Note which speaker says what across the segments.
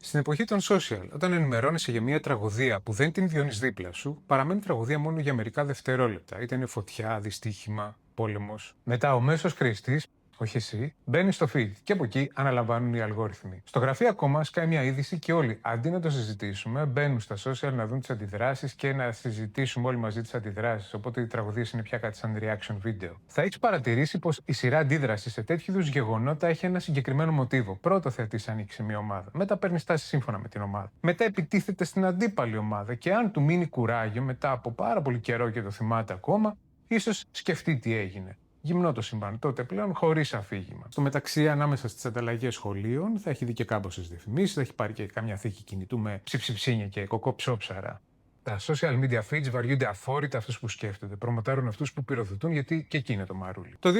Speaker 1: Στην εποχή των social, όταν ενημερώνεσαι για μια τραγωδία που δεν την βιώνει δίπλα σου, παραμένει τραγωδία μόνο για μερικά δευτερόλεπτα. Είτε είναι φωτιά, δυστύχημα, πόλεμο. Μετά ο μέσος χρήστη, όχι εσύ, μπαίνει στο feed και από εκεί αναλαμβάνουν οι αλγόριθμοι. Στο γραφείο ακόμα σκάει μια είδηση και όλοι, αντί να το συζητήσουμε, μπαίνουν στα social να δουν τις αντιδράσεις και να συζητήσουμε όλοι μαζί τις αντιδράσεις. Οπότε οι τραγωδίες είναι πια κάτι σαν reaction video. Θα έχει παρατηρήσει πως η σειρά αντίδραση σε τέτοιου είδους γεγονότα έχει ένα συγκεκριμένο μοτίβο. Πρώτο ο θεατής ανήκει σε μια ομάδα. Μετά παίρνει στάση σύμφωνα με την ομάδα. Μετά επιτίθεται στην αντίπαλη ομάδα και αν του μείνει κουράγιο μετά από πάρα πολύ καιρό και το θυμάται ακόμα, ίσως σκεφτεί τι έγινε. Γυμνό το συμβάν, τότε πλέον χωρίς αφήγημα. Στο μεταξύ, ανάμεσα στις ανταλλαγές σχολείων, θα έχει δει και κάμποσες διαφημίσεις, θα έχει πάρει και κάμια θήκη κινητού με ψιψιψίνια και κοκόψόψαρα. Τα social media feeds βαριούνται αφόρητα αυτούς που σκέφτονται, προμοτάρουν αυτούς που πυροδοτούν, γιατί και εκεί είναι το μαρούλι. Το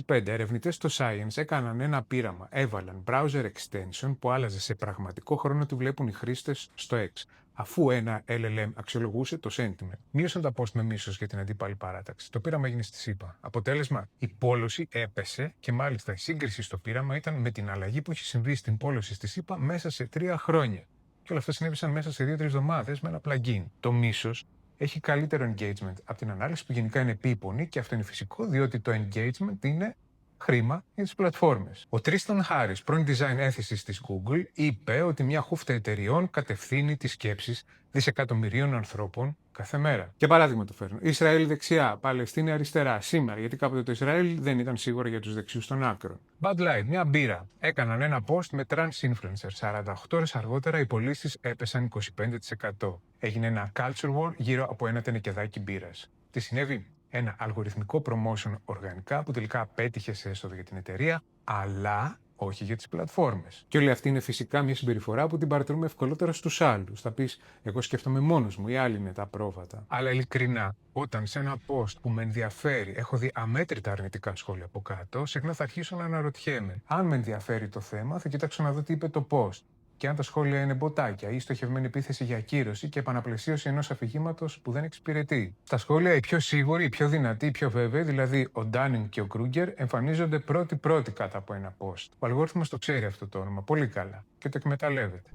Speaker 1: 2025, ερευνητές στο Science έκαναν ένα πείραμα. Έβαλαν browser extension που άλλαζε σε πραγματικό χρόνο τι βλέπουν οι χρήστες στο X. Αφού ένα LLM αξιολογούσε το sentiment. Μείωσαν τα post με μίσος για την αντίπαλη παράταξη. Το πείραμα έγινε στη ΣΥΠΑ. Αποτέλεσμα, η πόλωση έπεσε και μάλιστα η σύγκριση στο πείραμα ήταν με την αλλαγή που έχει συμβεί στην πόλωση στη ΣΥΠΑ μέσα σε 3 χρόνια. Και όλα αυτά συνέβησαν μέσα σε 2-3 εβδομάδες με ένα plugin. Το μίσος έχει καλύτερο engagement από την ανάλυση που γενικά είναι επίπονη και αυτό είναι φυσικό διότι το engagement είναι χρήμα για τις πλατφόρμες. Ο Τρίστον Χάρις, πρώην design έθισης της Google, είπε ότι μια χούφτα εταιριών κατευθύνει τις σκέψεις δισεκατομμυρίων ανθρώπων κάθε μέρα. Για παράδειγμα το φέρνω. Ισραήλ δεξιά, Παλαιστίνη αριστερά. Σήμερα, γιατί κάποτε το Ισραήλ δεν ήταν σίγουρα για τους δεξιούς των άκρων. Bud Light, μια μπύρα. Έκαναν ένα post με trans influencer. 48 ώρες αργότερα οι πωλήσεις έπεσαν 25%. Έγινε ένα culture war γύρω από ένα τενεκεδάκι μπύρας. Τι συνέβη? Ένα αλγοριθμικό promotion οργανικά που τελικά απέτυχε σε έσοδο για την εταιρεία, αλλά όχι για τις πλατφόρμες. Και όλη αυτή είναι φυσικά μια συμπεριφορά που την παρατηρούμε ευκολότερα στους άλλους. Θα πεις, εγώ σκέφτομαι μόνος μου, οι άλλοι είναι τα πρόβατα. Αλλά ειλικρινά, όταν σε ένα post που με ενδιαφέρει έχω δει αμέτρητα αρνητικά σχόλια από κάτω, συχνά θα αρχίσω να αναρωτιέμαι. Αν με ενδιαφέρει το θέμα, θα κοιτάξω να δω τι είπε το post. Και αν τα σχόλια είναι μποτάκια ή στοχευμένη επίθεση για ακύρωση και επαναπλαισίωση ενός αφηγήματος που δεν εξυπηρετεί. Στα σχόλια οι πιο σίγουροι, οι πιο δυνατοί, οι πιο βέβαιοι, δηλαδή ο Ντάνινγκ και ο Κρούγκερ, εμφανίζονται πρώτοι κάτω από ένα post. Ο αλγόριθμος το ξέρει αυτό το όνομα πολύ καλά και το εκμεταλλεύεται.